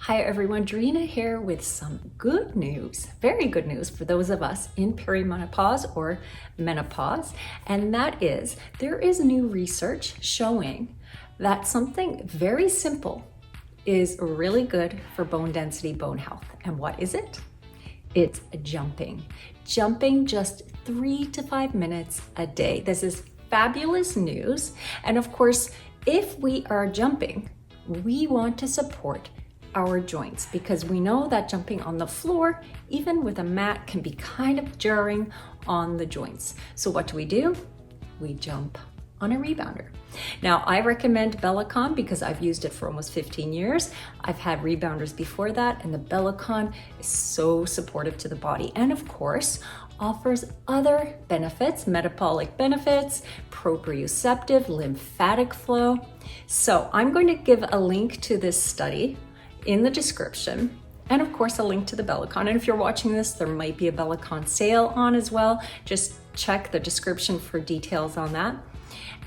Hi everyone, Drina here with some good news, very good news for those of us in perimenopause or menopause, and that is there is new research showing that something very simple is really good for bone density, bone health. And what is it? It's jumping. Jumping just 3 to 5 minutes a day. This is fabulous news. And of course, if we are jumping, we want to support our joints because we know that jumping on the floor, even with a mat, can be kind of jarring on the joints. So what do? We jump on a rebounder. Now, I recommend Bellicon because I've used it for almost 15 years. I've had rebounders before that, and the Bellicon is so supportive to the body. And of course, offers other benefits, metabolic benefits, proprioceptive, lymphatic flow. So I'm going to give a link to this study in the description, and of course a link to the Bellicon. And if you're watching this, there might be a Bellicon sale on as well. Just check the description for details on that.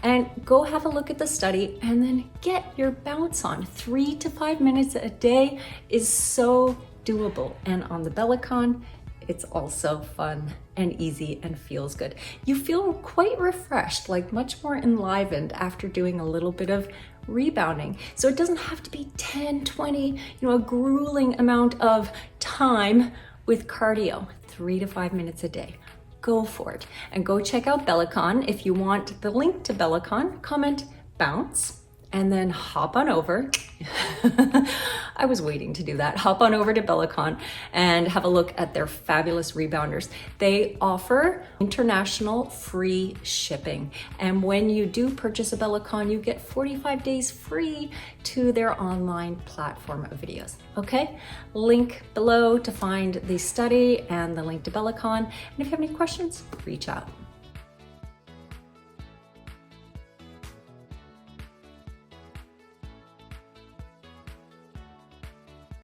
And go have a look at the study and then get your bounce on. 3 to 5 minutes a day is so doable. And on the Bellicon, it's also fun and easy and feels good. You feel quite refreshed, like much more enlivened after doing a little bit of rebounding. So it doesn't have to be 10, 20, a grueling amount of time with cardio. 3 to 5 minutes a day. Go for it. And go check out Bellicon. If you want the link to Bellicon, comment bounce and then hop on over. I was waiting to do that. Hop on over to Bellicon and have a look at their fabulous rebounders. They offer international free shipping. And when you do purchase a Bellicon, you get 45 days free to their online platform of videos. Okay? Link below to find the study and the link to Bellicon. And if you have any questions, reach out.